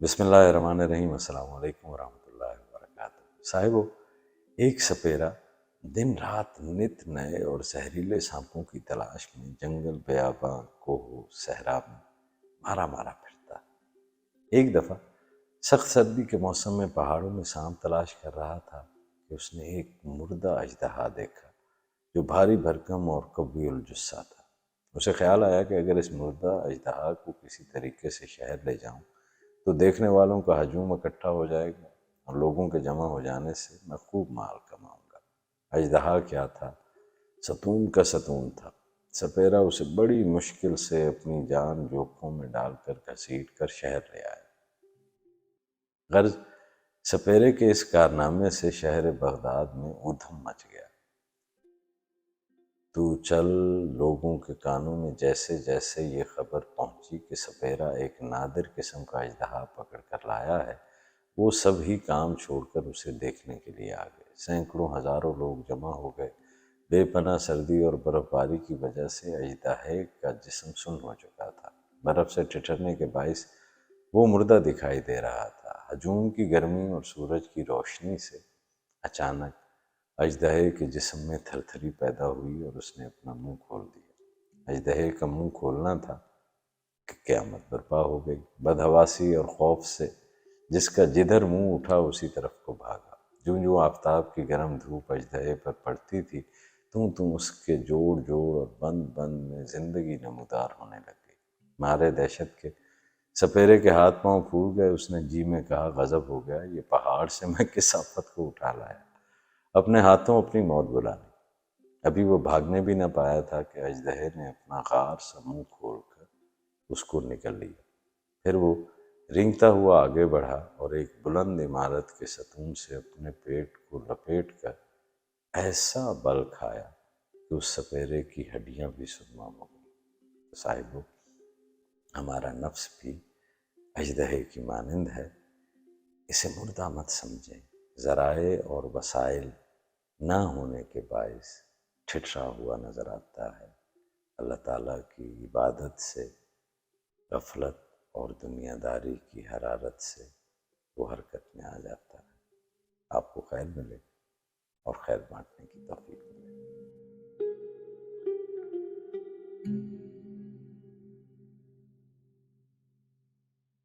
بسم اللہ الرحمن الرحیم۔ السلام علیکم ورحمۃ اللہ وبرکاتہ۔ صاحبو، ایک سپیرا دن رات نت نئے اور زہریلے سانپوں کی تلاش میں جنگل، بیاباں، کوہ، صحرا میں مارا مارا پھرتا۔ ایک دفعہ سخت سردی کے موسم میں پہاڑوں میں سانپ تلاش کر رہا تھا کہ اس نے ایک مردہ اژدہا دیکھا جو بھاری بھرکم اور قوی الجثہ تھا۔ اسے خیال آیا کہ اگر اس مردہ اژدہا کو کسی طریقے سے شہر لے جاؤں تو دیکھنے والوں کا ہجوم اکٹھا ہو جائے گا اور لوگوں کے جمع ہو جانے سے میں خوب مال کماؤں گا۔ اژدہا کیا تھا؟ ستون کا ستون تھا۔ سپیرا اسے بڑی مشکل سے اپنی جان جوکھوں میں ڈال کر گھسیٹ کر شہر لے آیا۔ غرض سپیرے کے اس کارنامے سے شہر بغداد میں ادھم مچ گیا۔ تو چل لوگوں کے کانوں میں جیسے جیسے یہ خبر پہنچی کہ سپیرا ایک نادر قسم کا اژدہا پکڑ کر لایا ہے، وہ سب ہی کام چھوڑ کر اسے دیکھنے کے لیے آ گئے۔ سینکڑوں ہزاروں لوگ جمع ہو گئے۔ بے پناہ سردی اور برف باری کی وجہ سے اژدہے کا جسم سن ہو چکا تھا۔ برف سے ٹھٹرنے کے باعث وہ مردہ دکھائی دے رہا تھا۔ ہجوم کی گرمی اور سورج کی روشنی سے اچانک اژدہے کے جسم میں تھر تھری پیدا ہوئی اور اس نے اپنا منہ کھول دیا۔ اژدہے کا منہ کھولنا تھا کہ قیامت برپا ہو گئی۔ بدحواسی اور خوف سے جس کا جدھر منہ اٹھا اسی طرف کو بھاگا۔ جوں جوں آفتاب کی گرم دھوپ اژدہے پر پڑتی تھی توں اس کے جوڑ جوڑ اور بند بند میں زندگی نمودار ہونے لگ گئی۔ مارے دہشت کے سپیرے کے ہاتھ پاؤں پھول گئے۔ اس نے جی میں کہا، غضب ہو گیا، یہ پہاڑ سے میں کس آفت کو اٹھا لایا، اپنے ہاتھوں اپنی موت بلا لی۔ ابھی وہ بھاگنے بھی نہ پایا تھا کہ اژدہے نے اپنا غار سا منہ کھول کر اس کو نگل لیا۔ پھر وہ رینگتا ہوا آگے بڑھا اور ایک بلند عمارت کے ستون سے اپنے پیٹ کو لپیٹ کر ایسا بل کھایا کہ اس سپیرے کی ہڈیاں بھی سرما ہو گئیں۔ صاحبو، ہمارا نفس بھی اژدہے کی مانند ہے۔ اسے مردہ مت سمجھیں۔ ذرائع اور وسائل نہ ہونے کے باعث ٹھٹرا ہوا نظر آتا ہے۔ اللہ تعالیٰ کی عبادت سے غفلت اور دنیا داری کی حرارت سے وہ حرکت میں آ جاتا ہے۔ آپ کو خیر ملے اور خیر بانٹنے کی توفیق ملے۔